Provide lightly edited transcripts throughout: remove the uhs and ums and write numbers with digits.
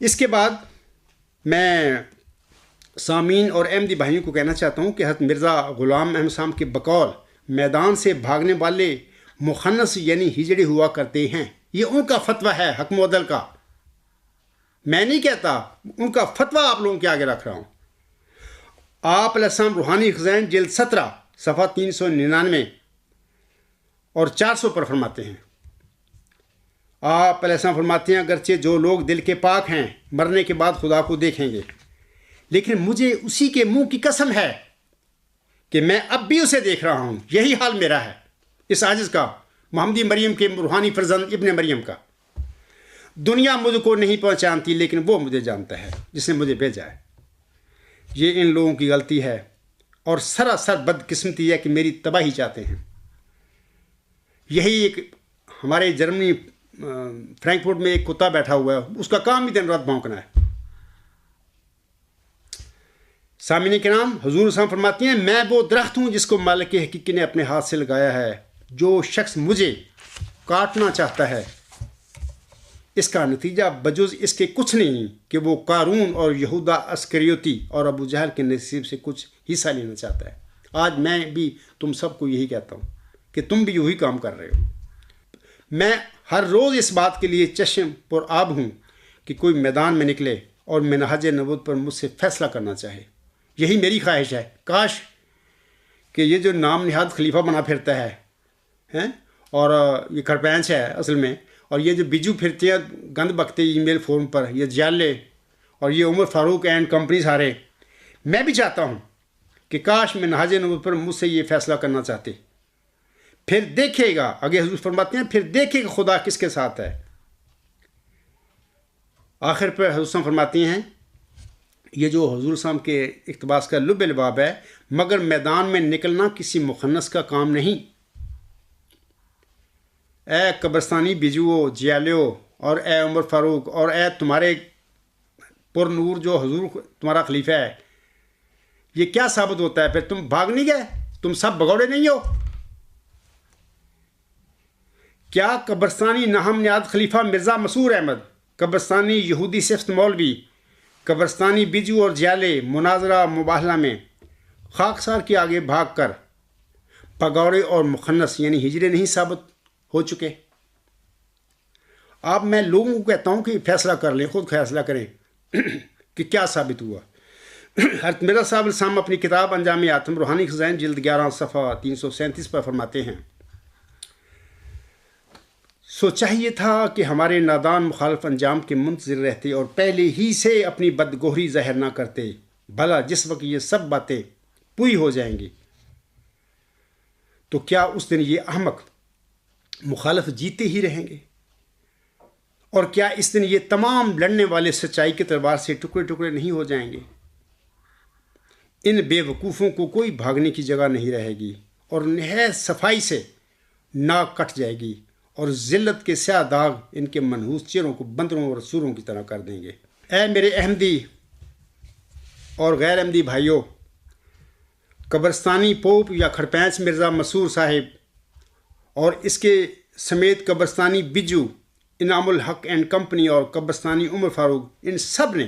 اس کے بعد میں سامعین اور احمدی بھائیوں کو کہنا چاہتا ہوں کہ حضرت مرزا غلام احمد صاحب کے بقول میدان سے بھاگنے والے مخنث یعنی ہجڑے ہوا کرتے ہیں، یہ ان کا فتویٰ ہے حکم و عدل کا، میں نہیں کہتا، ان کا فتویٰ آپ لوگوں کے آگے رکھ رہا ہوں۔ آپ علیہ السلام روحانی خزائن جلد 17 صفحہ 399 اور 400 پر فرماتے ہیں، آپ علیہ السلام فرماتے ہیں اگرچہ جو لوگ دل کے پاک ہیں مرنے کے بعد خدا کو دیکھیں گے، لیکن مجھے اسی کے منہ کی قسم ہے کہ میں اب بھی اسے دیکھ رہا ہوں، یہی حال میرا ہے، اس عاجز کا، محمدی مریم کے روحانی فرزند ابن مریم کا۔ دنیا مجھ کو نہیں پہچانتی لیکن وہ مجھے جانتا ہے جس نے مجھے بھیجا ہے۔ یہ ان لوگوں کی غلطی ہے اور سراسر بدقسمتی ہے کہ میری تباہی چاہتے ہیں۔ یہی ایک ہمارے جرمنی فرینکفرٹ میں ایک کتا بیٹھا ہوا ہے، اس کا کام ہی دن رات بھونکنا ہے۔ سامعین کرام، حضور صاحب فرماتی ہیں میں وہ درخت ہوں جس کو مالک حقیقی نے اپنے ہاتھ سے لگایا ہے۔ جو شخص مجھے کاٹنا چاہتا ہے اس کا نتیجہ بجز اس کے کچھ نہیں کہ وہ قارون اور یہودا اسکریوتی اور ابو جہل کے نصیب سے کچھ حصہ لینا چاہتا ہے۔ آج میں بھی تم سب کو یہی کہتا ہوں کہ تم بھی یہی کام کر رہے ہو۔ میں ہر روز اس بات کے لیے چشم پر آب ہوں کہ کوئی میدان میں نکلے اور منہج نبوت پر مجھ سے فیصلہ کرنا چاہے۔ یہی میری خواہش ہے۔ کاش کہ یہ جو نام نہاد خلیفہ بنا پھرتا ہے اور یہ کھڑپینچ ہے اصل میں، اور یہ جو بجو پھرتے ہیں گند بکتے ای میل فورم پر، یہ جالے اور یہ عمر فاروق اینڈ کمپنی سارے، میں بھی چاہتا ہوں کہ کاش منہج نبوت پر مجھ سے یہ فیصلہ کرنا چاہتے۔ پھر دیکھے گا، آگے حضور فرماتے ہیں پھر دیکھے گا خدا کس کے ساتھ ہے۔ آخر پہ حضور صاحب فرماتی ہیں، یہ جو حضور صاحب کے اقتباس کا لب لباب ہے، مگر میدان میں نکلنا کسی مخنث کا کام نہیں۔ اے قبرستانی بجوو جیالیو اور اے عمر فاروق اور اے تمہارے پر نور جو حضور تمہارا خلیفہ ہے، یہ کیا ثابت ہوتا ہے؟ پھر تم بھاگ نہیں گئے؟ تم سب بگوڑے نہیں ہو؟ کیا قبرستانی ناہم نیاد خلیفہ مرزا مسور احمد، قبرستانی یہودی صفت مولوی، قبرستانی بجو اور جیالے مناظرہ مباہلہ میں خاکسار کے آگے بھاگ کر پگوڑے اور مخنث یعنی ہجرے نہیں ثابت ہو چکے؟ اب میں لوگوں کو کہتا ہوں کہ فیصلہ کر لیں، خود فیصلہ کریں کہ کیا ثابت ہوا۔ حضرت مرزا صاحب السلام اپنی کتاب انجام آتم روحانی خزائن جلد 11 صفحہ 337 پر فرماتے ہیں، سو چاہیے تھا کہ ہمارے نادان مخالف انجام کے منتظر رہتے اور پہلے ہی سے اپنی بدگوہری ظاہر نہ کرتے، بھلا جس وقت یہ سب باتیں پوری ہو جائیں گی تو کیا اس دن یہ احمق مخالف جیتے ہی رہیں گے؟ اور کیا اس دن یہ تمام لڑنے والے سچائی کے تلوار سے ٹکڑے ٹکڑے نہیں ہو جائیں گے؟ ان بے وقوفوں کو کوئی بھاگنے کی جگہ نہیں رہے گی اور نہایت صفائی سے ناک کٹ جائے گی اور ذلت کے سیاہ داغ ان کے منحوس چہروں کو بندروں اور سوروں کی طرح کر دیں گے۔ اے میرے احمدی اور غیر احمدی بھائیوں، قبرستانی پوپ یا کھڑپینچ مرزا مسور صاحب اور اس کے سمیت قبرستانی بجو، انعام الحق اینڈ کمپنی اور قبرستانی عمر فاروق، ان سب نے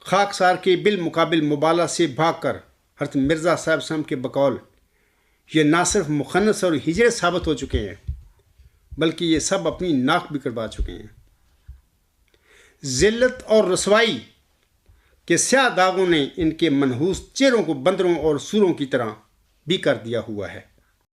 خاکسار کے بالمقابل مبالغہ سے بھاگ کر حضرت مرزا صاحب سم کے بقول یہ نہ صرف مخنث اور ہجرے ثابت ہو چکے ہیں بلکہ یہ سب اپنی ناک بھی کٹوا چکے ہیں۔ ذلت اور رسوائی کے سیاہ داغوں نے ان کے منحوس چہروں کو بندروں اور سوروں کی طرح بھی کر دیا ہوا ہے۔